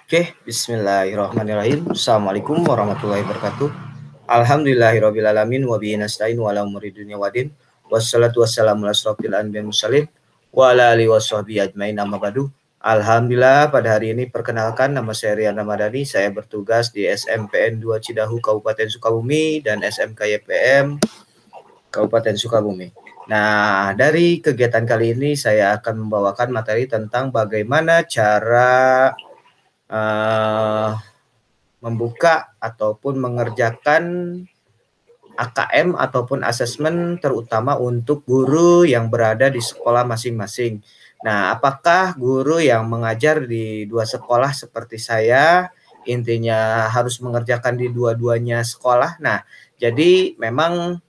Oke, bismillahirrahmanirrahim. Assalamualaikum warahmatullahi wabarakatuh. Alhamdulillahirrabbilalamin wa bihi nasta'in wa ala umuri dunya waddin. Wassalatu wassalamu ala asrofil anbiya'i mursalin wa ala alihi washabbihi ajmain amma ba'du. Alhamdulillah, pada hari ini perkenalkan, nama saya Rian Ramadhani. Saya bertugas di SMPN 2 Cidahu Kabupaten Sukabumi dan SMK YPM Kabupaten Sukabumi. Nah, dari kegiatan kali ini saya akan membawakan materi tentang bagaimana cara membuka ataupun mengerjakan AKM ataupun asesmen terutama untuk guru yang berada di sekolah masing-masing. Nah, apakah guru yang mengajar di dua sekolah seperti saya, intinya harus mengerjakan di dua-duanya sekolah? Nah, jadi memang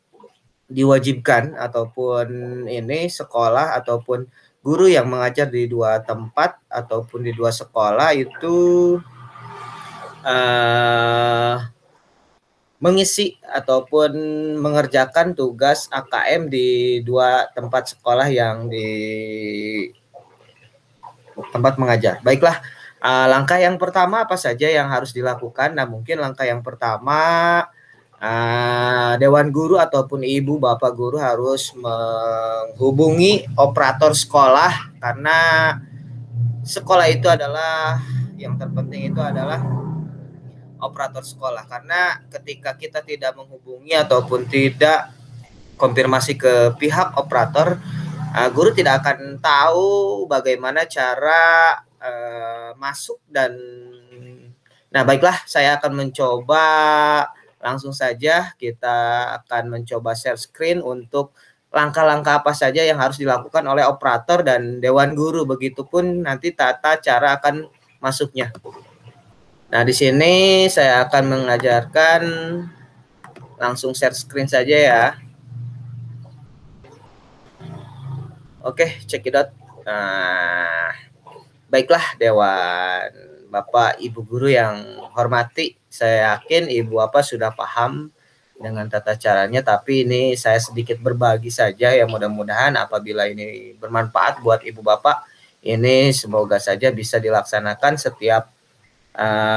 diwajibkan ataupun ini sekolah ataupun guru yang mengajar di dua tempat ataupun di dua sekolah itu mengisi ataupun mengerjakan tugas AKM di dua tempat sekolah yang di tempat mengajar. Baiklah, langkah yang pertama apa saja yang harus dilakukan? Nah, mungkin langkah yang pertama Dewan Guru ataupun Ibu Bapak Guru harus menghubungi operator sekolah, karena sekolah itu adalah yang terpenting itu adalah operator sekolah, karena ketika kita tidak menghubungi ataupun tidak konfirmasi ke pihak operator, guru tidak akan tahu bagaimana cara masuk dan nah, baiklah, saya akan mencoba. Langsung saja kita akan mencoba share screen untuk langkah-langkah apa saja yang harus dilakukan oleh operator dan Dewan Guru. Begitupun nanti tata cara akan masuknya. Nah, di sini saya akan mengajarkan langsung share screen saja ya. Oke, check it out. Nah, baiklah Dewan Bapak Ibu Guru yang hormati, saya yakin Ibu Bapak sudah paham dengan tata caranya, tapi ini saya sedikit berbagi saja ya, mudah-mudahan apabila ini bermanfaat buat Ibu Bapak, ini semoga saja bisa dilaksanakan setiap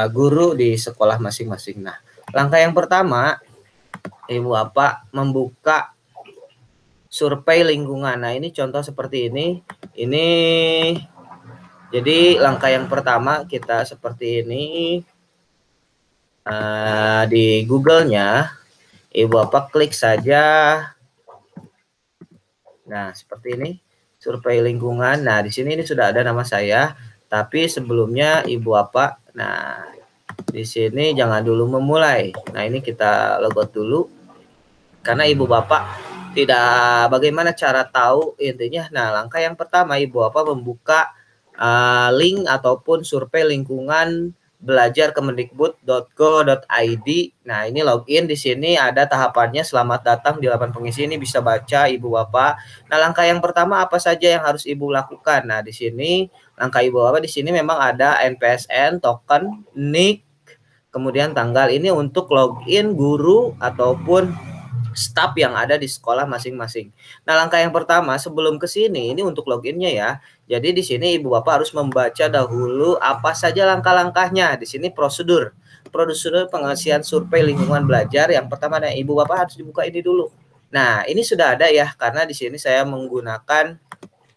guru di sekolah masing-masing. Nah, langkah yang pertama, Ibu Bapak membuka survei lingkungan. Nah, ini contoh seperti ini. Ini jadi langkah yang pertama kita seperti ini, di Google-nya Ibu Bapak klik saja. Nah, seperti ini survei lingkungan. Nah, di sini ini sudah ada nama saya, tapi sebelumnya Ibu Bapak, nah di sini jangan dulu memulai. Nah, ini kita logout dulu karena Ibu Bapak tidak bagaimana cara tahu intinya. Nah, langkah yang pertama Ibu Bapak membuka link ataupun survei lingkungan belajar kemendikbud.go.id. Nah, ini login, di sini ada tahapannya. Selamat datang di laman pengisi, ini bisa baca Ibu Bapak. Nah, langkah yang pertama apa saja yang harus Ibu lakukan? Nah, di sini langkah Ibu Bapak di sini memang ada NPSN, token, NIK, kemudian tanggal. Ini untuk login guru ataupun staf yang ada di sekolah masing-masing. Nah, langkah yang pertama sebelum ke sini ini untuk loginnya ya. Jadi di sini Ibu Bapak harus membaca dahulu apa saja langkah-langkahnya. Di sini prosedur pengisian survei lingkungan belajar. Yang pertama, nah, Ibu Bapak harus dibuka ini dulu. Nah, ini sudah ada ya, karena di sini saya menggunakan.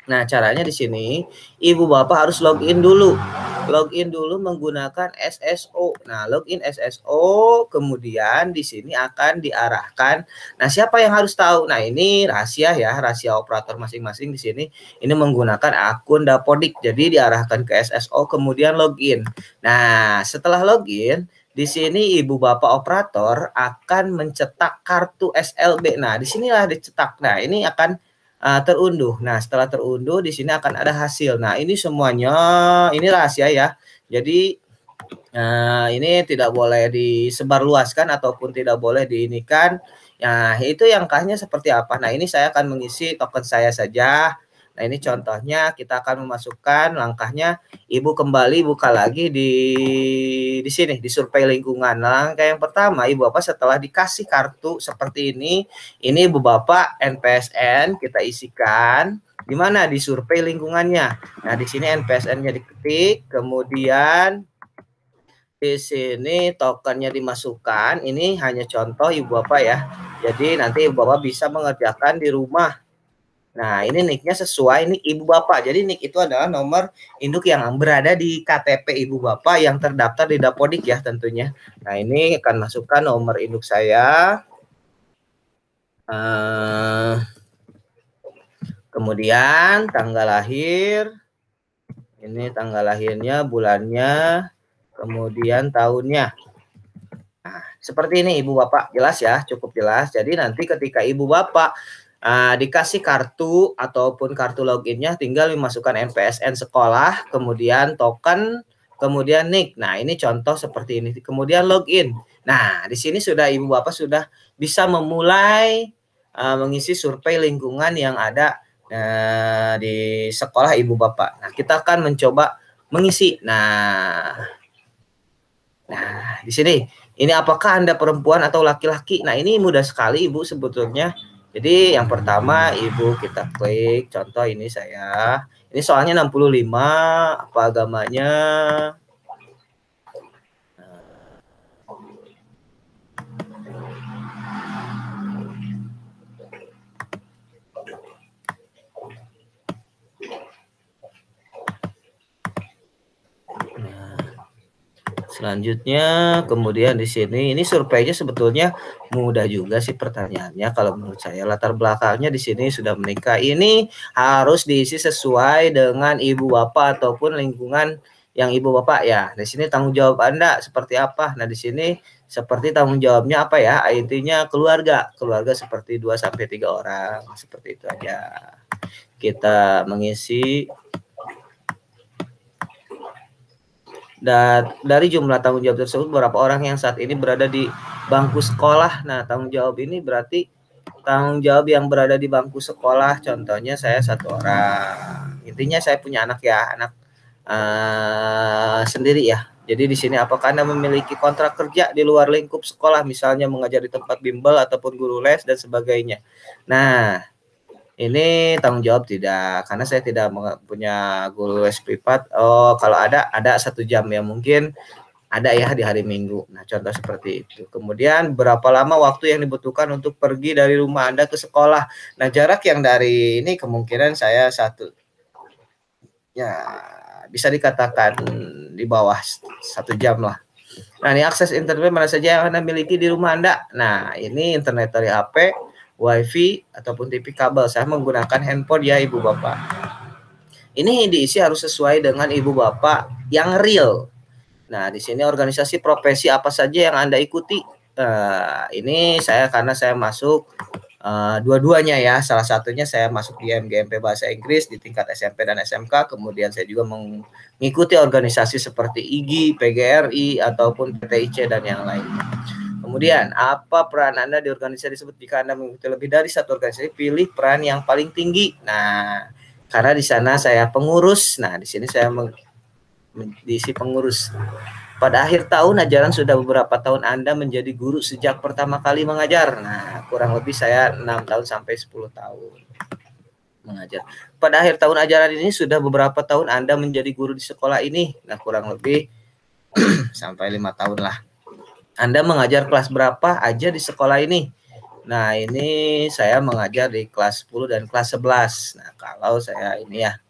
Nah, caranya di sini Ibu Bapak harus login dulu. Login dulu menggunakan SSO. Nah, login SSO, kemudian di sini akan diarahkan. Nah, siapa yang harus tahu? Nah, ini rahasia ya, rahasia operator masing-masing di sini. Ini menggunakan akun Dapodik. Jadi diarahkan ke SSO kemudian login. Nah, setelah login, di sini Ibu Bapak operator akan mencetak kartu SLB. Nah, di sinilah dicetak. Nah, ini akan terunduh. Nah, setelah terunduh di sini akan ada hasil. Nah, ini semuanya ini rahasia ya. Jadi ini tidak boleh disebarluaskan ataupun tidak boleh diinikan. Nah, itu langkahnya seperti apa? Nah, ini saya akan mengisi token saya saja. Nah, ini contohnya kita akan memasukkan langkahnya. Ibu kembali buka lagi di sini di survei lingkungan. Nah, langkah yang pertama Ibu Bapak setelah dikasih kartu seperti ini Ibu Bapak NPSN kita isikan di mana di survei lingkungannya. Nah, di sini NPSN-nya diketik, kemudian Di sini tokennya dimasukkan, ini hanya contoh Ibu Bapak ya. Jadi nanti Ibu Bapak bisa mengerjakan di rumah. Nah, ini nicknya sesuai nik Ibu Bapak. Jadi nick itu adalah nomor induk yang berada di KTP Ibu Bapak yang terdaftar di Dapodik ya tentunya. Nah, ini akan masukkan nomor induk saya. Kemudian tanggal lahir. Ini tanggal lahirnya, bulannya, kemudian tahunnya. Nah, seperti ini Ibu Bapak, jelas ya, cukup jelas. Jadi nanti ketika Ibu Bapak dikasih kartu ataupun kartu loginnya, tinggal memasukkan NPSN sekolah, kemudian token, kemudian nick. Nah, ini contoh seperti ini. Kemudian login. Nah, di sini sudah Ibu Bapak sudah bisa memulai mengisi survei lingkungan yang ada di sekolah Ibu Bapak. Nah, kita akan mencoba mengisi. Nah, di sini, ini apakah Anda perempuan atau laki-laki? Nah, ini mudah sekali Ibu sebetulnya. Jadi yang pertama Ibu kita klik, contoh ini saya. Ini soalnya 65, apa agamanya? Selanjutnya, kemudian di sini, ini surveinya sebetulnya mudah juga sih pertanyaannya kalau menurut saya. Latar belakangnya di sini sudah menikah. Ini harus diisi sesuai dengan Ibu Bapak ataupun lingkungan yang Ibu Bapak ya. Di sini tanggung jawab Anda seperti apa? Nah, di sini seperti tanggung jawabnya apa ya? Intinya keluarga. Keluarga seperti 2 sampai 3 orang, seperti itu aja. Kita mengisi dari jumlah tanggung jawab tersebut berapa orang yang saat ini berada di bangku sekolah. Nah, tanggung jawab ini berarti tanggung jawab yang berada di bangku sekolah. Contohnya saya 1 orang. Intinya saya punya anak ya, anak sendiri ya. Jadi di sini apakah Anda memiliki kontrak kerja di luar lingkup sekolah, misalnya mengajar di tempat bimbel ataupun guru les dan sebagainya. Nah, ini tanggung jawab tidak, karena saya tidak punya guru les privat. Oh, kalau ada 1 jam ya, mungkin ada ya di hari Minggu. Nah, contoh seperti itu. Kemudian berapa lama waktu yang dibutuhkan untuk pergi dari rumah Anda ke sekolah. Nah, jarak yang dari ini kemungkinan saya 1 ya bisa dikatakan di bawah 1 jam lah. Nah, ini akses internet mana saja yang Anda miliki di rumah Anda. Nah, ini internet dari HP, WiFi ataupun TV kabel. Saya menggunakan handphone ya Ibu Bapak. Ini diisi harus sesuai dengan Ibu Bapak yang real. Nah, di sini organisasi profesi apa saja yang Anda ikuti. Ini saya karena saya masuk dua-duanya ya. Salah satunya saya masuk di MGMP Bahasa Inggris di tingkat SMP dan SMK. Kemudian saya juga mengikuti organisasi seperti IGI, PGRI ataupun PTIC dan yang lainnya. Kemudian, apa peran Anda di organisasi tersebut? Jika Anda mengikuti lebih dari 1 organisasi, pilih peran yang paling tinggi. Nah, karena di sana saya pengurus. Nah, di sini saya diisi pengurus. Pada akhir tahun ajaran sudah beberapa tahun Anda menjadi guru sejak pertama kali mengajar. Nah, kurang lebih saya 6 tahun sampai 10 tahun mengajar. Pada akhir tahun ajaran ini sudah beberapa tahun Anda menjadi guru di sekolah ini. Nah, kurang lebih sampai 5 tahun lah. Anda mengajar kelas berapa aja di sekolah ini? Nah, ini saya mengajar di kelas 10 dan kelas 11. Nah, kalau saya ini ya.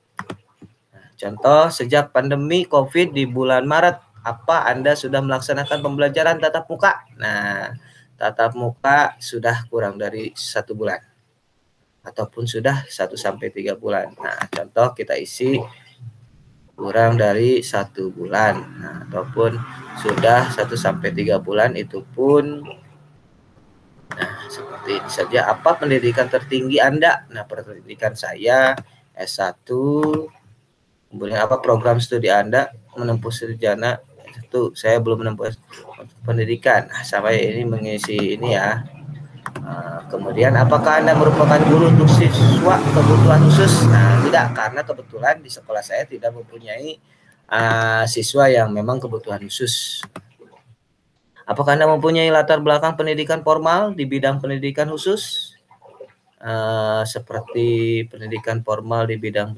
Nah, contoh, sejak pandemi COVID di bulan Maret, apa Anda sudah melaksanakan pembelajaran tatap muka? Nah, tatap muka sudah kurang dari 1 bulan. Ataupun sudah 1 sampai 3 bulan. Nah, contoh kita isi kurang dari 1 bulan. Nah, ataupun sudah 1 sampai 3 bulan itu pun. Nah, seperti ini saja. Apa pendidikan tertinggi Anda? Nah, pendidikan saya S1. Kemudian apa program studi Anda? Menempuh sarjana. Itu saya belum menempuh pendidikan. Nah, sampai ini mengisi ini ya. Kemudian apakah Anda merupakan guru untuk siswa kebutuhan khusus? Nah, tidak, karena kebetulan di sekolah saya tidak mempunyai siswa yang memang kebutuhan khusus. Apakah Anda mempunyai latar belakang pendidikan formal di bidang pendidikan khusus? Seperti pendidikan formal di bidang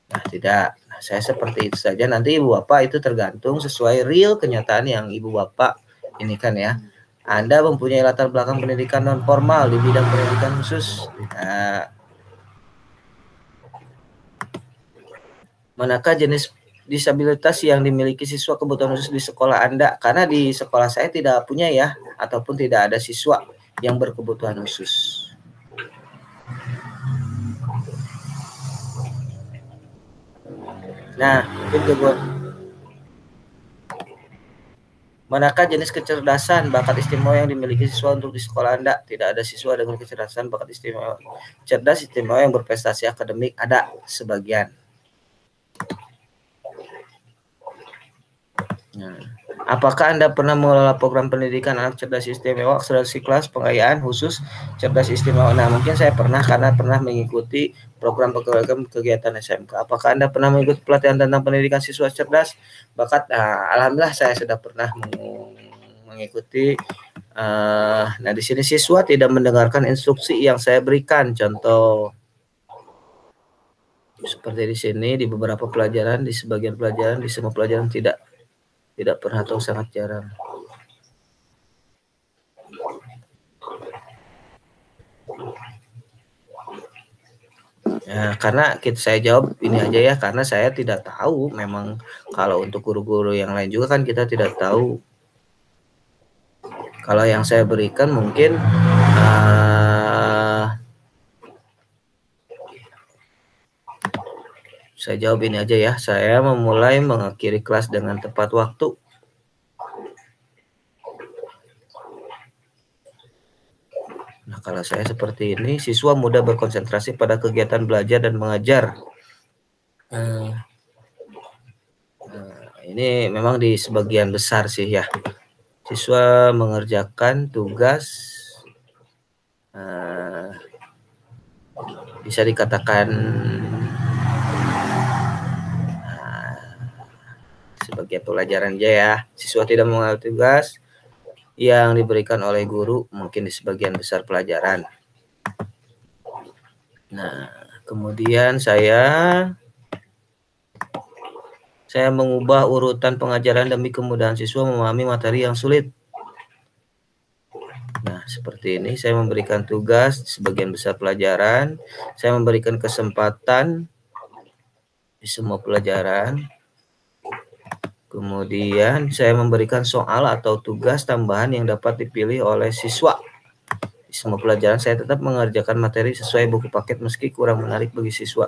Nah, tidak. Nah, saya seperti itu saja. Nanti Ibu Bapak itu tergantung sesuai real kenyataan yang Ibu Bapak ini kan ya. Anda mempunyai latar belakang pendidikan non formal di bidang pendidikan khusus. Tidak. Manakah jenis disabilitas yang dimiliki siswa kebutuhan khusus di sekolah Anda? Karena di sekolah saya tidak punya ya, ataupun tidak ada siswa yang berkebutuhan khusus. Nah, manakah jenis kecerdasan bakat istimewa yang dimiliki siswa untuk di sekolah Anda? Tidak ada siswa dengan kecerdasan bakat istimewa. Cerdas istimewa yang berprestasi akademik ada sebagian. Nah, apakah Anda pernah mengelola program pendidikan anak cerdas istimewa, akselerasi kelas, pengayaan khusus cerdas istimewa? Nah, mungkin saya pernah karena pernah mengikuti program kegiatan SMK. Apakah Anda pernah mengikuti pelatihan tentang pendidikan siswa cerdas bakat? Nah, alhamdulillah saya sudah pernah mengikuti. Nah, di sini siswa tidak mendengarkan instruksi yang saya berikan. Contoh seperti di sini, di beberapa pelajaran, di sebagian pelajaran, di semua pelajaran tidak pernah atau sangat jarang. Ya, karena saya jawab ini aja ya, karena saya tidak tahu. Memang kalau untuk guru-guru yang lain juga kan kita tidak tahu. Kalau yang saya berikan mungkin saya jawab ini aja ya. Saya memulai mengakhiri kelas dengan tepat waktu. Nah, kalau saya seperti ini, siswa mudah berkonsentrasi pada kegiatan belajar dan mengajar. Ini memang di sebagian besar sih ya. Siswa mengerjakan tugas bisa dikatakan sebagai pelajaran aja ya. Siswa tidak mengenal tugas yang diberikan oleh guru mungkin di sebagian besar pelajaran. Nah, kemudian saya mengubah urutan pengajaran demi kemudahan siswa memahami materi yang sulit. Nah, seperti ini saya memberikan tugas sebagian besar pelajaran, saya memberikan kesempatan di semua pelajaran. Kemudian saya memberikan soal atau tugas tambahan yang dapat dipilih oleh siswa. Di semua pelajaran saya tetap mengerjakan materi sesuai buku paket meski kurang menarik bagi siswa.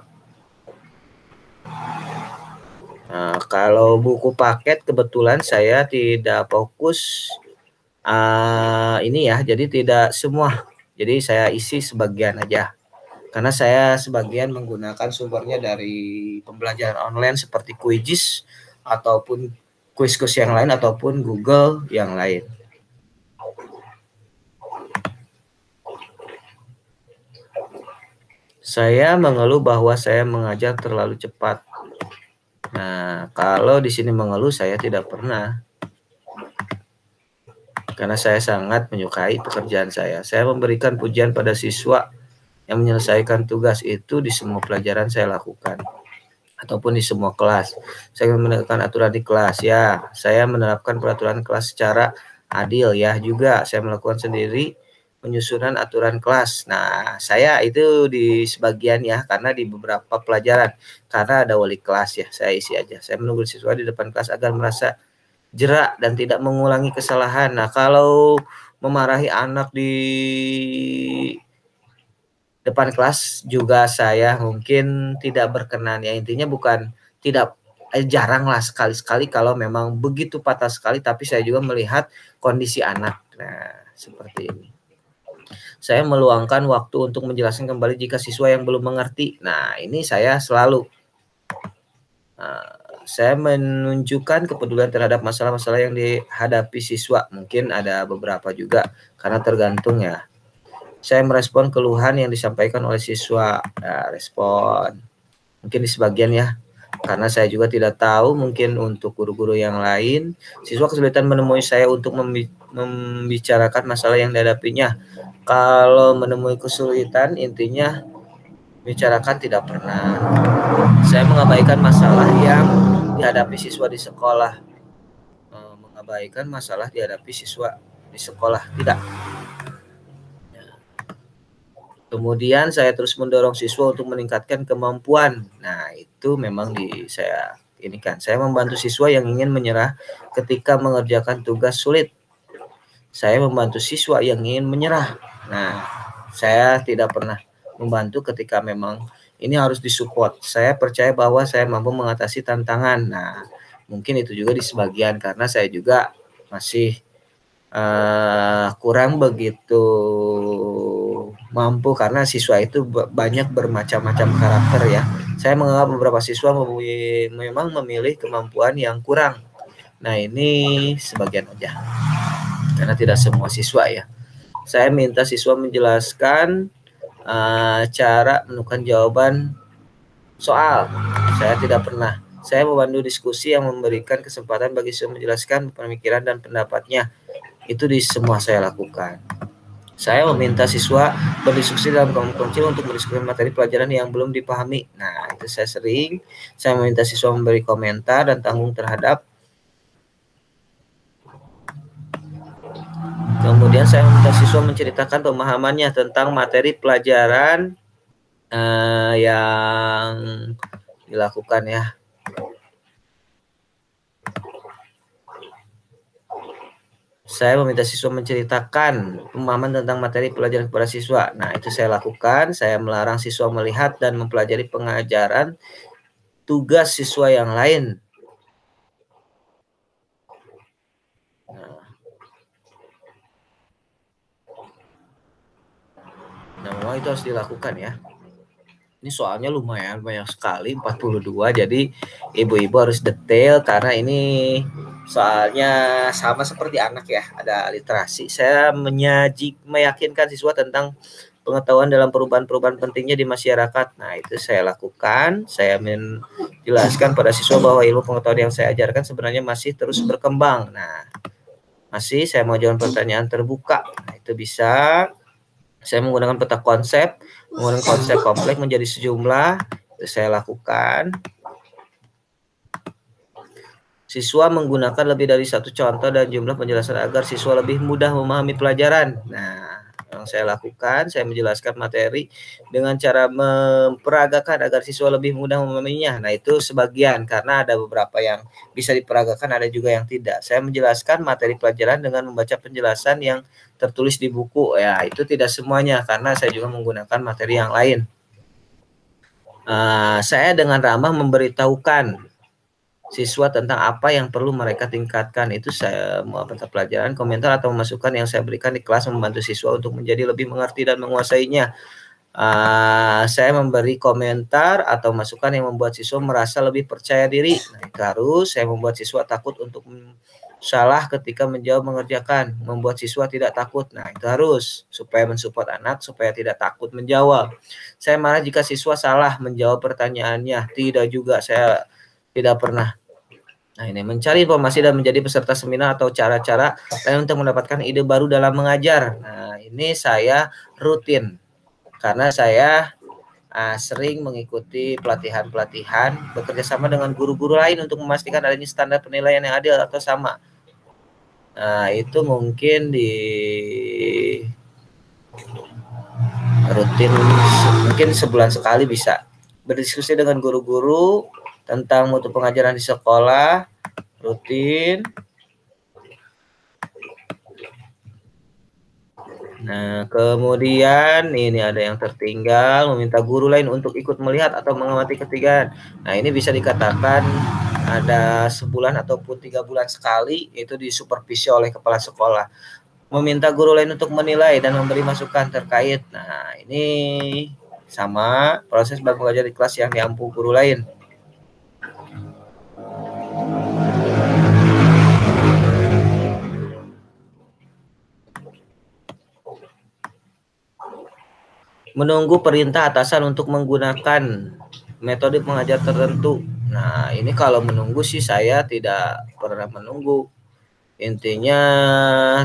Nah, kalau buku paket kebetulan saya tidak fokus ini ya, jadi tidak semua. Jadi saya isi sebagian aja. Karena saya sebagian menggunakan sumbernya dari pembelajaran online seperti Quizzes ataupun kuis-kuis yang lain ataupun Google yang lain. Saya mengeluh bahwa saya mengajar terlalu cepat. Nah, kalau di sini mengeluh saya tidak pernah. Karena saya sangat menyukai pekerjaan saya. Saya memberikan pujian pada siswa yang menyelesaikan tugas itu di semua pelajaran saya lakukan. Ataupun di semua kelas. Saya menegakkan aturan di kelas ya. Saya menerapkan peraturan kelas secara adil ya juga. Saya melakukan sendiri penyusunan aturan kelas. Nah, saya itu di sebagian ya, karena di beberapa pelajaran. Karena ada wali kelas ya, saya isi aja. Saya menunggu siswa di depan kelas agar merasa jerak dan tidak mengulangi kesalahan. Nah, kalau memarahi anak di depan kelas juga saya mungkin tidak berkenan ya. Intinya bukan tidak, jarang lah sekali-sekali kalau memang begitu patah sekali, tapi saya juga melihat kondisi anak. Nah, seperti ini. Saya meluangkan waktu untuk menjelaskan kembali jika siswa yang belum mengerti. Nah, ini saya selalu saya menunjukkan kepedulian terhadap masalah-masalah yang dihadapi siswa. Mungkin ada beberapa juga karena tergantung ya. Saya merespon keluhan yang disampaikan oleh siswa. Nah, respon mungkin di sebagian ya, karena saya juga tidak tahu mungkin untuk guru-guru yang lain. Siswa kesulitan menemui saya untuk membicarakan masalah yang dihadapinya. Kalau menemui kesulitan intinya bicarakan tidak pernah. Saya mengabaikan masalah yang dihadapi siswa di sekolah. Mengabaikan masalah dihadapi siswa di sekolah, tidak. Kemudian saya terus mendorong siswa untuk meningkatkan kemampuan. Nah, itu memang saya ini kan. Saya membantu siswa yang ingin menyerah ketika mengerjakan tugas sulit. Saya membantu siswa yang ingin menyerah. Nah, saya tidak pernah membantu ketika memang ini harus disupport. Saya percaya bahwa saya mampu mengatasi tantangan. Nah, mungkin itu juga di sebagian karena saya juga masih kurang begitu mampu karena siswa itu banyak bermacam-macam karakter ya. Saya menganggap beberapa siswa memang memilih kemampuan yang kurang. Nah, ini sebagian aja. Karena tidak semua siswa ya. Saya minta siswa menjelaskan cara menemukan jawaban soal. Saya tidak pernah. Saya memandu diskusi yang memberikan kesempatan bagi siswa menjelaskan pemikiran dan pendapatnya. Itu di semua saya lakukan. Saya meminta siswa berdiskusi dalam kelompok kecil untuk mendiskusikan materi pelajaran yang belum dipahami. Nah, itu saya sering. Saya meminta siswa memberi komentar dan tanggung terhadap. Kemudian saya meminta siswa menceritakan pemahamannya tentang materi pelajaran yang dilakukan ya. Saya meminta siswa menceritakan pemahaman tentang materi pelajaran kepada siswa. Nah, itu saya lakukan. Saya melarang siswa melihat dan mempelajari pengajaran tugas siswa yang lain. Nah, memang itu harus dilakukan ya. Ini soalnya lumayan banyak sekali, 42. Jadi ibu-ibu harus detail karena ini soalnya sama seperti anak ya, ada literasi. Saya meyakinkan siswa tentang pengetahuan dalam perubahan-perubahan pentingnya di masyarakat. Nah, itu saya lakukan. Saya menjelaskan pada siswa bahwa ilmu pengetahuan yang saya ajarkan sebenarnya masih terus berkembang. Nah, saya mau jawab pertanyaan terbuka. Nah, itu bisa. Saya menggunakan peta konsep, menggunakan konsep kompleks menjadi sejumlah. Itu saya lakukan. Siswa menggunakan lebih dari satu contoh dan jumlah penjelasan agar siswa lebih mudah memahami pelajaran. Nah, yang saya lakukan, saya menjelaskan materi dengan cara memperagakan agar siswa lebih mudah memahaminya. Nah, itu sebagian karena ada beberapa yang bisa diperagakan, ada juga yang tidak. Saya menjelaskan materi pelajaran dengan membaca penjelasan yang tertulis di buku. Ya, itu tidak semuanya karena saya juga menggunakan materi yang lain. Saya dengan ramah memberitahukan siswa tentang apa yang perlu mereka tingkatkan. Itu saya mau mata pelajaran, komentar atau masukan yang saya berikan di kelas membantu siswa untuk menjadi lebih mengerti dan menguasainya. Saya memberi komentar atau masukan yang membuat siswa merasa lebih percaya diri. Nah, itu harus. Saya membuat siswa takut untuk salah ketika menjawab mengerjakan, membuat siswa tidak takut. Nah, itu harus supaya mensupport anak supaya tidak takut menjawab. Saya marah jika siswa salah menjawab pertanyaannya. Tidak juga, saya tidak pernah. Nah, ini mencari informasi dan menjadi peserta seminar atau cara-cara lain untuk mendapatkan ide baru dalam mengajar. Nah, ini saya rutin karena saya sering mengikuti pelatihan-pelatihan, bekerja sama dengan guru-guru lain untuk memastikan adanya standar penilaian yang adil atau sama. Nah, itu mungkin di rutin, mungkin sebulan sekali bisa berdiskusi dengan guru-guru tentang mutu pengajaran di sekolah, rutin. Nah, kemudian ini ada yang tertinggal, meminta guru lain untuk ikut melihat atau mengamati ketinggalan. Nah, ini bisa dikatakan ada sebulan ataupun 3 bulan sekali, itu disupervisi oleh kepala sekolah. Meminta guru lain untuk menilai dan memberi masukan terkait. Nah, ini sama proses belajar mengajar di kelas yang diampu guru lain. Menunggu perintah atasan untuk menggunakan metode pengajar tertentu. Nah, ini kalau menunggu sih saya tidak pernah menunggu. Intinya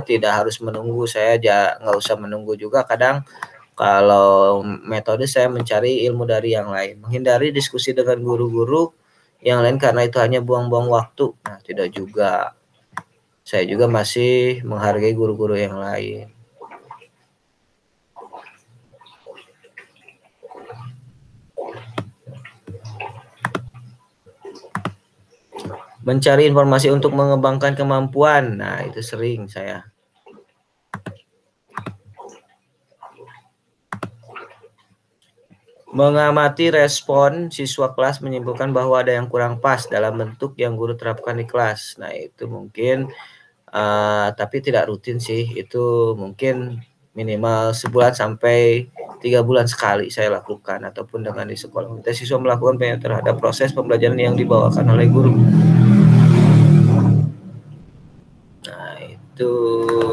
tidak harus menunggu, saya nggak usah menunggu juga. Kadang Kalau metode saya mencari ilmu dari yang lain, menghindari diskusi dengan guru-guru yang lain karena itu hanya buang-buang waktu. Nah, tidak juga. Saya juga masih menghargai guru-guru yang lain. Mencari informasi untuk mengembangkan kemampuan. Nah, itu sering saya. Mengamati respon siswa kelas menyimpulkan bahwa ada yang kurang pas dalam bentuk yang guru terapkan di kelas. Nah, itu mungkin tapi tidak rutin sih. Itu mungkin minimal sebulan sampai 3 bulan sekali saya lakukan, ataupun dengan di sekolah. Siswa melakukan penilaian terhadap proses pembelajaran yang dibawakan oleh guru. Nah, itu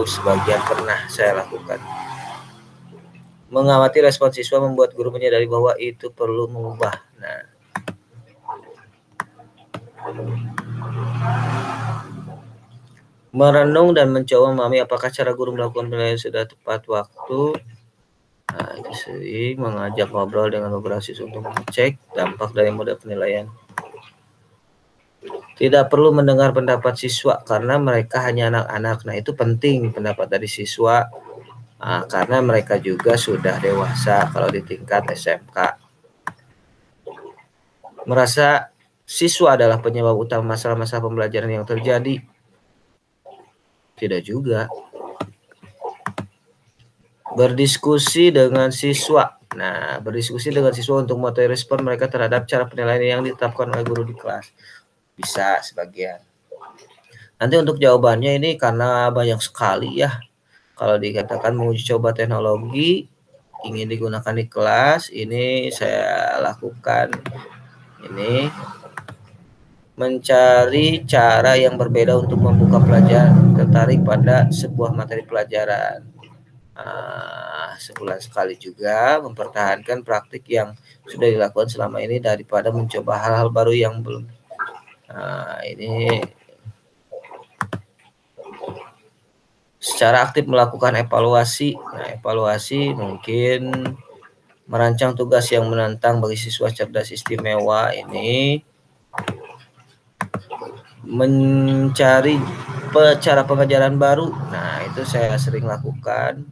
sebagian pernah saya lakukan. Mengamati respon siswa membuat guru menyadari bahwa itu perlu mengubah. Nah, merenung dan mencoba memahami apakah cara guru melakukan penilaian sudah tepat waktu. Nah, itu sering mengajak ngobrol dengan beberapa siswa untuk mengecek dampak dari model penilaian. Tidak perlu mendengar pendapat siswa karena mereka hanya anak-anak. Nah, itu penting pendapat dari siswa karena mereka juga sudah dewasa kalau di tingkat SMK. Merasa siswa adalah penyebab utama masalah-masalah pembelajaran yang terjadi. Tidak juga. Berdiskusi dengan siswa. Nah, berdiskusi dengan siswa untuk mengetahui respon mereka terhadap cara penilaian yang ditetapkan oleh guru di kelas. Bisa sebagian. Nanti untuk jawabannya ini karena banyak sekali ya. Kalau dikatakan menguji coba teknologi ingin digunakan di kelas, ini saya lakukan. Ini mencari cara yang berbeda untuk membuka pelajaran, tertarik pada sebuah materi pelajaran. Sebulan sekali juga, mempertahankan praktik yang sudah dilakukan selama ini daripada mencoba hal-hal baru yang belum. Ini secara aktif melakukan evaluasi. Nah, evaluasi mungkin merancang tugas yang menantang bagi siswa cerdas istimewa. Ini mencari cara pengajaran baru. Nah, itu saya sering lakukan.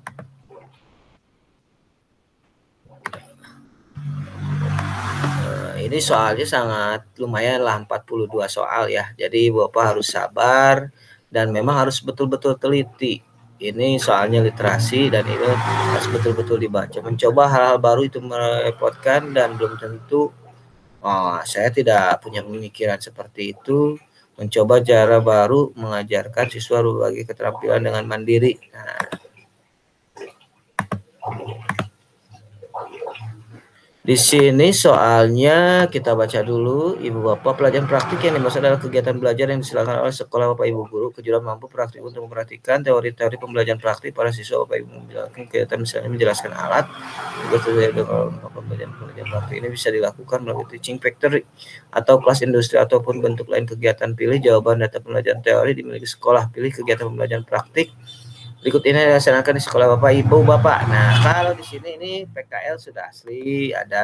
Ini soalnya sangat lumayan lah, 42 soal ya. Jadi Bapak harus sabar dan memang harus betul-betul teliti. Ini soalnya literasi dan itu harus betul-betul dibaca. Mencoba hal-hal baru itu merepotkan dan belum tentu. Saya tidak punya pemikiran seperti itu. Mencoba cara baru mengajarkan siswa berbagai keterampilan dengan mandiri. Nah, di sini soalnya kita baca dulu. Ibu Bapak, pelajaran praktik yang dimaksud adalah kegiatan belajar yang diselenggarakan oleh sekolah Bapak Ibu guru. Kejuruan mampu praktik untuk memperhatikan teori-teori pembelajaran praktik para siswa Bapak Ibu menjalankan kegiatan misalnya menjelaskan alat. Juga pembelajaran praktik ini bisa dilakukan melalui teaching factory atau kelas industri ataupun bentuk lain kegiatan. Pilih jawaban data pembelajaran teori dimiliki sekolah. Pilih kegiatan pembelajaran praktik. Berikut ini dilaksanakan di sekolah Bapak Ibu Bapak. Nah, kalau di sini ini PKL sudah asli, ada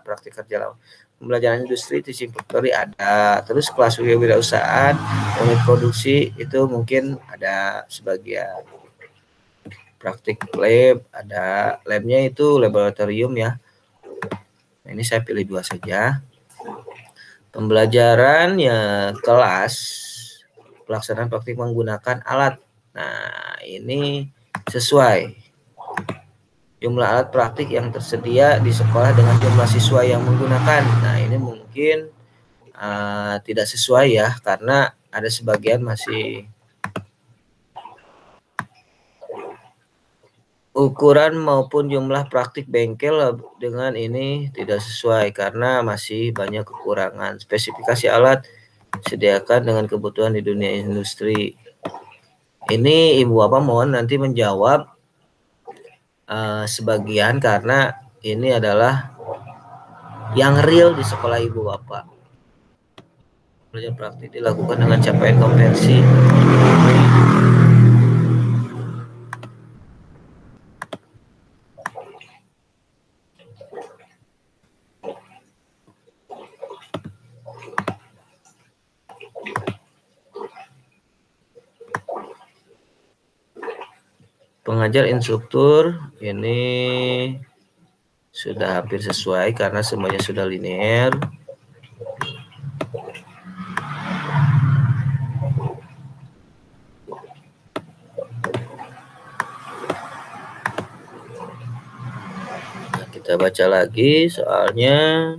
praktik kerja pembelajaran industri, teaching factory ada, terus kelas kewirausahaan, unit produksi itu mungkin ada sebagian. Praktik lab, ada labnya itu laboratorium ya. Nah, ini saya pilih 2 saja. Pembelajaran ya kelas, pelaksanaan praktik menggunakan alat. Nah, ini sesuai jumlah alat praktik yang tersedia di sekolah dengan jumlah siswa yang menggunakan. Nah, ini mungkin tidak sesuai ya, karena ada sebagian masih ukuran maupun jumlah praktik bengkel dengan ini tidak sesuai karena masih banyak kekurangan. Spesifikasi alat sediakan dengan kebutuhan di dunia industri. Ini Ibu Bapak mohon nanti menjawab sebagian karena ini adalah yang real di sekolah Ibu Bapak. Pelajaran praktik dilakukan dengan capaian kompetensi. Pengajar instruktur ini sudah hampir sesuai karena semuanya sudah linear. Nah, kita baca lagi soalnya.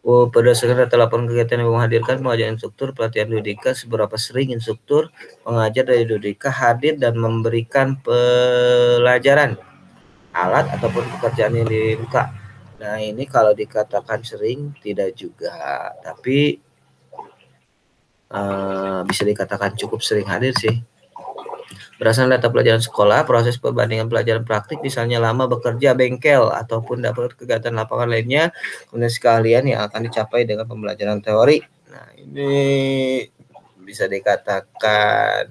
Berdasarkan data laporan kegiatan yang menghadirkan pengajar instruktur pelatihan Dodika, seberapa sering instruktur pengajar dari Dodika hadir dan memberikan pelajaran, alat ataupun pekerjaan yang dibuka. Nah, ini kalau dikatakan sering tidak juga, tapi bisa dikatakan cukup sering hadir sih. Berdasarkan data pelajaran sekolah, proses perbandingan pelajaran praktik misalnya lama bekerja bengkel ataupun dapat kegiatan lapangan lainnya, kemudian sekalian yang akan dicapai dengan pembelajaran teori. Nah, ini bisa dikatakan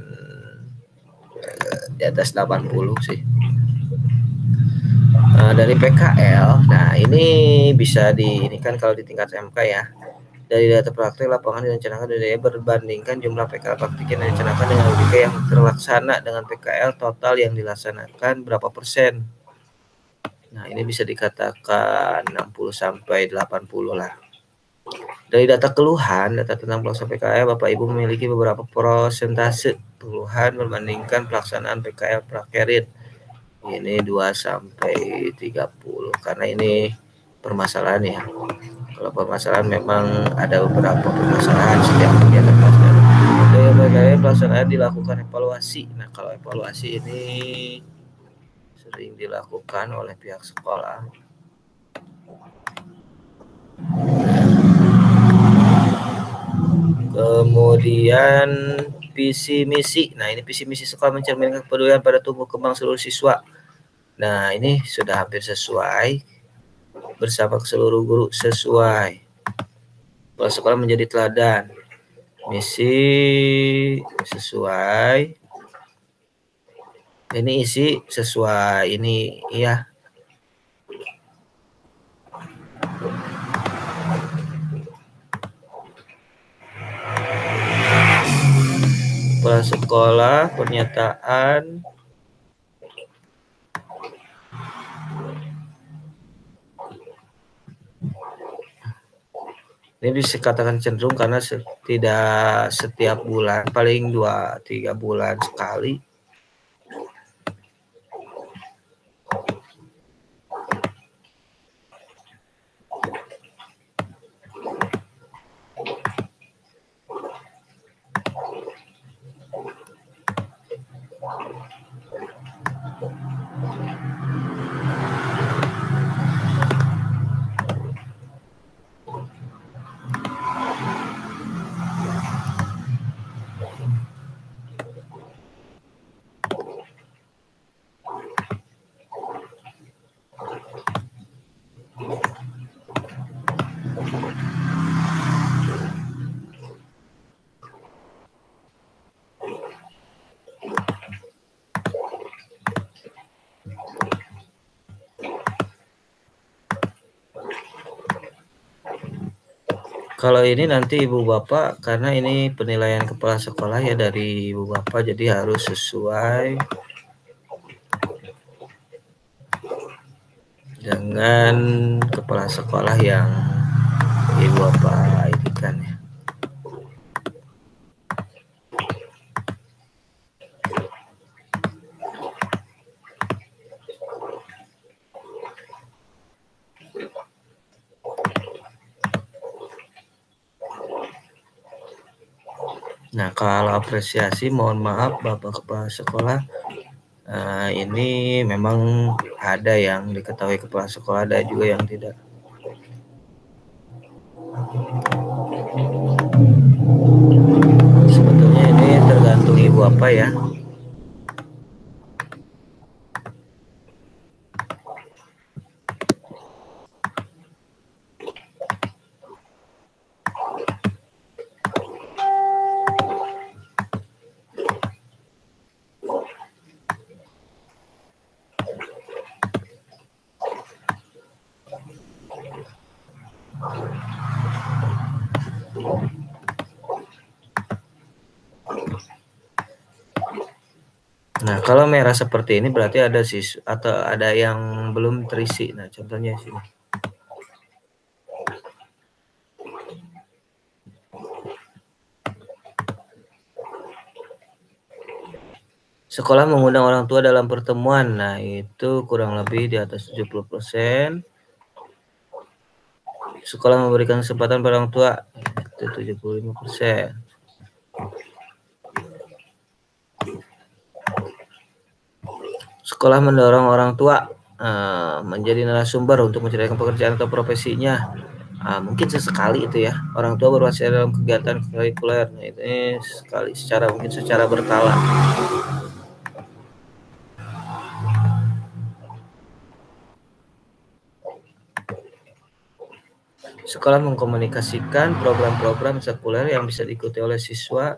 di atas 80 sih. Dari PKL, nah ini bisa ini kan kalau di tingkat MK ya. Dari data praktik lapangan direncanakan dari berbandingkan jumlah PKL praktik yang direncanakan dengan UDK yang terlaksana dengan PKL total yang dilaksanakan berapa persen. Nah, ini bisa dikatakan 60 sampai 80 lah. Dari data keluhan, data tentang pelaksanaan PKL, Bapak Ibu memiliki beberapa persentase keluhan membandingkan pelaksanaan PKL prakerit. Ini 2 sampai 30 karena ini permasalahan ya. Kalau permasalahan memang ada beberapa permasalahan setiap kegiatan pelajaran. Dari berbagai pelaksanaan dilakukan evaluasi. Nah, kalau evaluasi ini sering dilakukan oleh pihak sekolah. Kemudian visi misi. Nah, ini visi misi sekolah mencerminkan kepedulian pada tumbuh kembang seluruh siswa. Nah, ini sudah hampir sesuai. Bersama seluruh guru sesuai. Kepala sekolah menjadi teladan. Misi sesuai. Ini isi sesuai. Ini ya. Kepala sekolah pernyataan. Ini bisa dikatakan cenderung karena tidak setiap bulan, paling 2-3 bulan sekali. Kalau ini nanti Ibu Bapak, karena ini penilaian kepala sekolah ya dari Ibu Bapak, jadi harus sesuai dengan kepala sekolah yang Ibu Bapak indikan ya. Nah, kalau apresiasi mohon maaf Bapak Kepala Sekolah, ini memang ada yang diketahui Kepala Sekolah, ada juga yang tidak. Sebetulnya ini tergantung Ibu apa ya. Nah, kalau merah seperti ini berarti ada atau ada yang belum terisi. Nah, contohnya sini. Sekolah mengundang orang tua dalam pertemuan. Nah, itu kurang lebih di atas 70%. Sekolah memberikan kesempatan pada orang tua. Itu 75%. Sekolah mendorong orang tua menjadi narasumber untuk mencarikan pekerjaan atau profesinya. Mungkin sesekali itu ya, orang tua berpartisipasi dalam kegiatan kurikuler. Nah, ini sekali mungkin secara berkala. Sekolah mengkomunikasikan program-program sekuler yang bisa diikuti oleh siswa.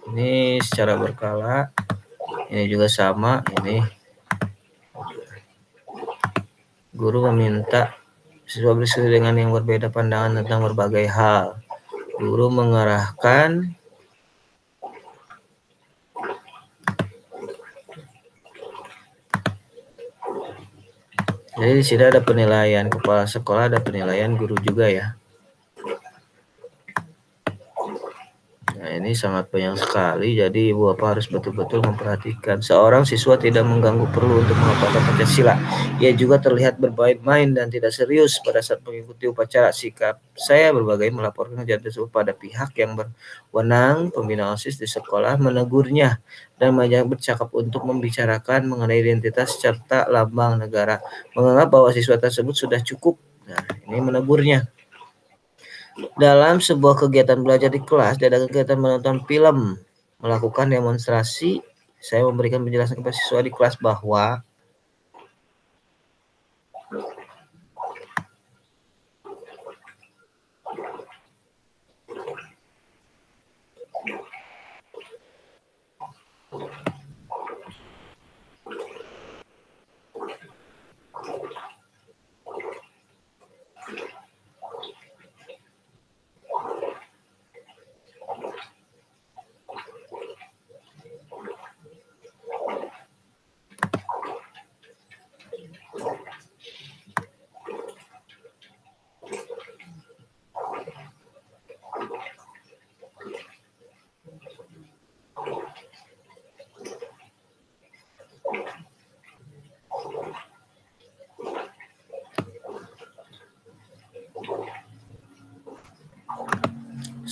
Ini secara berkala. Ini juga sama. Ini guru meminta siswa berdiskusi dengan yang berbeda pandangan tentang berbagai hal. Guru mengarahkan jadi di sini ada penilaian kepala sekolah, ada penilaian guru juga ya. Nah, ini sangat banyak sekali, jadi Ibu Bapak harus betul-betul memperhatikan. Seorang siswa tidak mengganggu perlu untuk menghafalkan Pancasila. Ia juga terlihat bermain-main dan tidak serius pada saat mengikuti upacara. Sikap saya berbagai melaporkan kejadian tersebut pada pihak yang berwenang, pembina OSIS di sekolah, menegurnya dan mengajak bercakap untuk membicarakan mengenai identitas serta lambang negara. Menganggap bahwa siswa tersebut sudah cukup. Nah, ini menegurnya. Dalam sebuah kegiatan belajar di kelas, ada kegiatan menonton film, melakukan demonstrasi. Saya memberikan penjelasan kepada siswa di kelas bahwa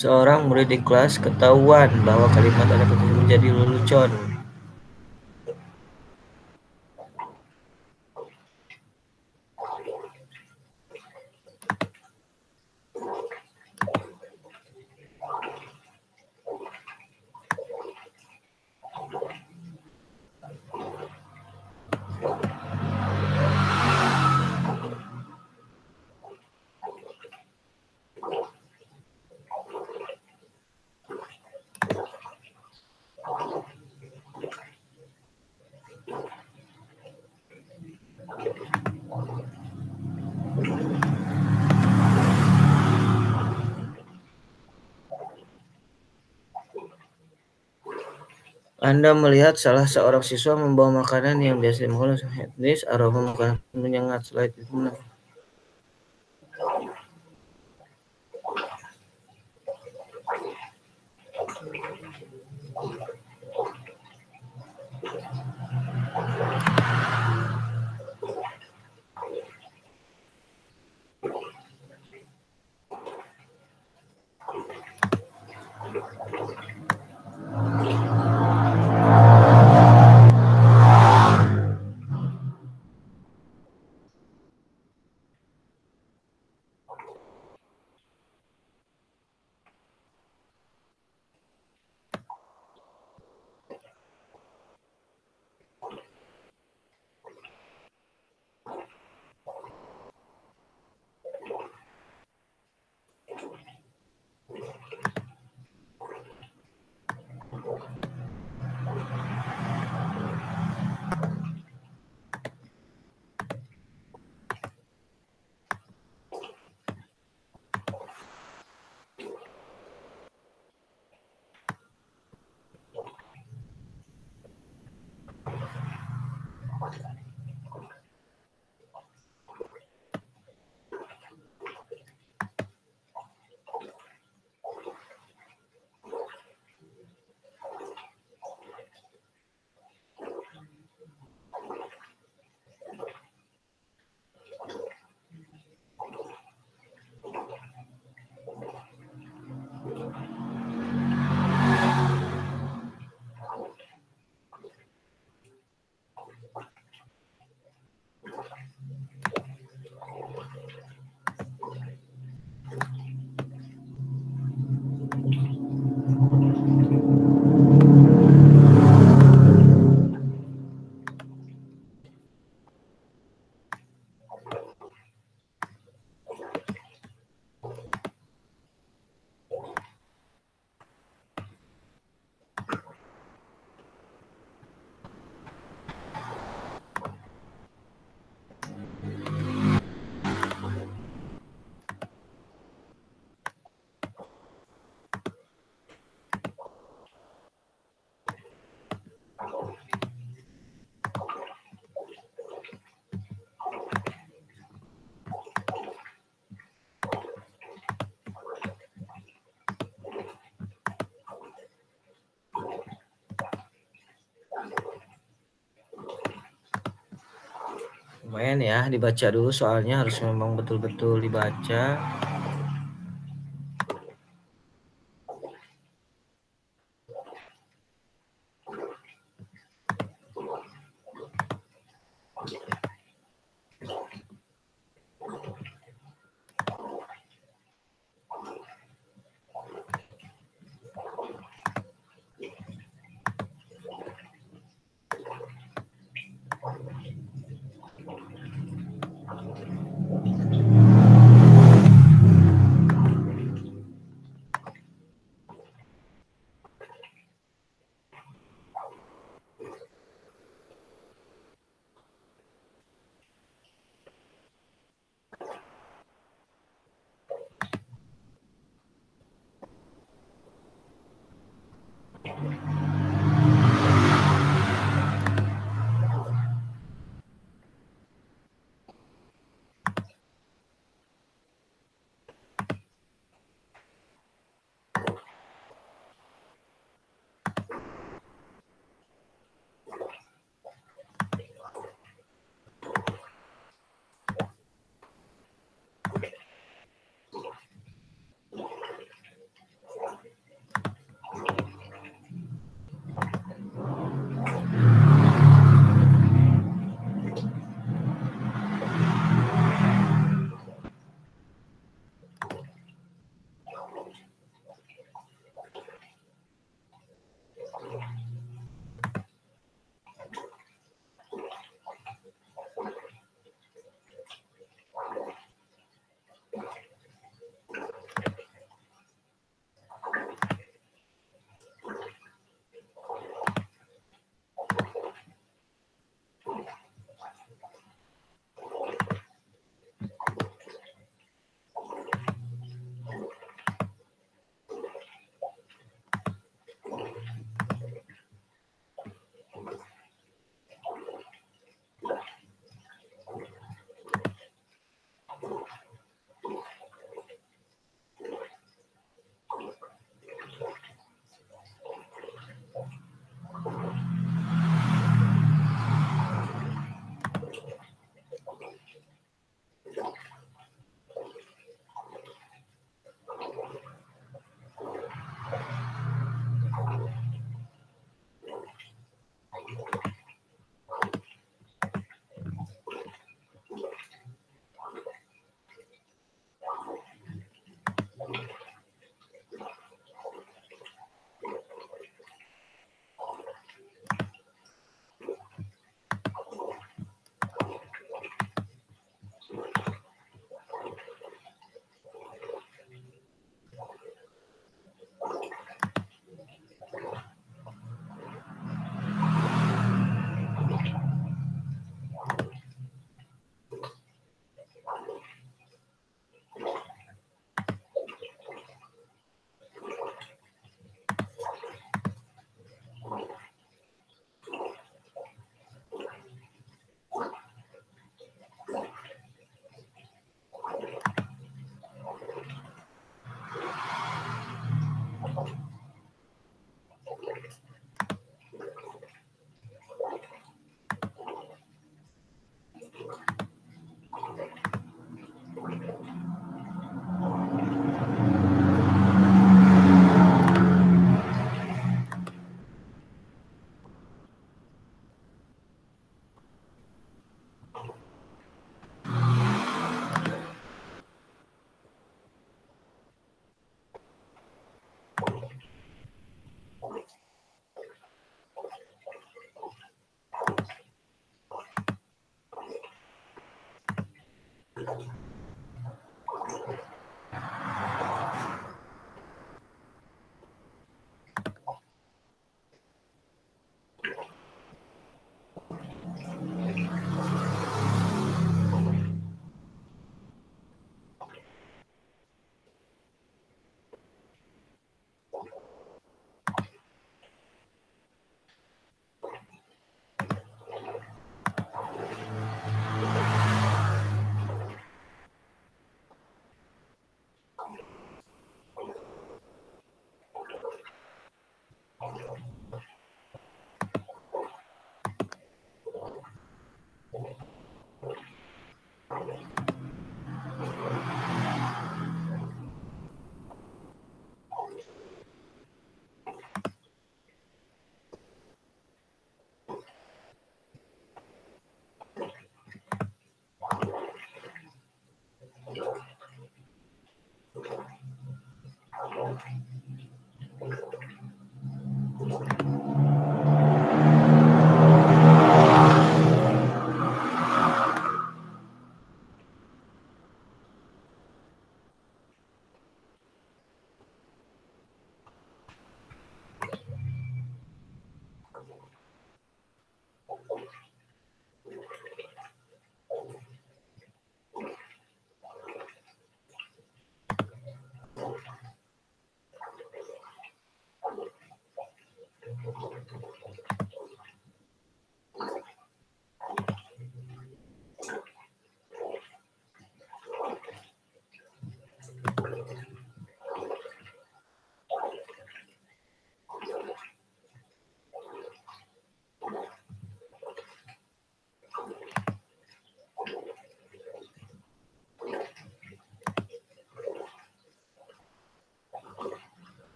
seorang murid di kelas ketahuan bahwa kalimat ada potensi menjadi lelucon. Anda melihat salah seorang siswa membawa makanan yang biasa dimakan etnis, aroma makanan menyengat. Slide itu Lumayan ya, dibaca dulu soalnya harus memang betul-betul dibaca.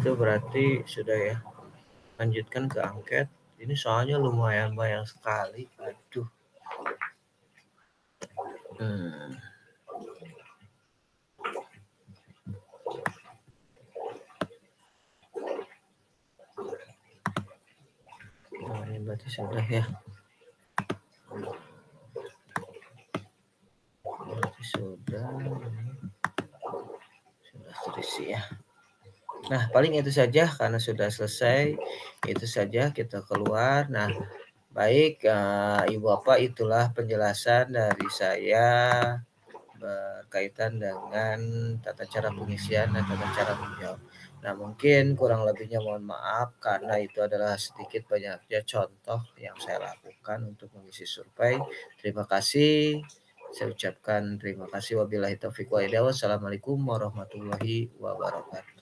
Itu berarti sudah ya. Lanjutkan ke angket. Ini soalnya lumayan banyak sekali. Aduh. Oh, ini berarti sudah ya. Berarti sudah terisi ya. Nah, paling itu saja karena sudah selesai. Itu saja kita keluar. Nah, baik Ibu Bapak, itulah penjelasan dari saya berkaitan dengan tata cara pengisian dan tata cara menjawab. Nah, mungkin kurang lebihnya mohon maaf karena itu adalah sedikit banyaknya contoh yang saya lakukan untuk mengisi survei. Terima kasih. Saya ucapkan terima kasih. Wabillahi taufiq wal hidayah. Wassalamualaikum warahmatullahi wabarakatuh.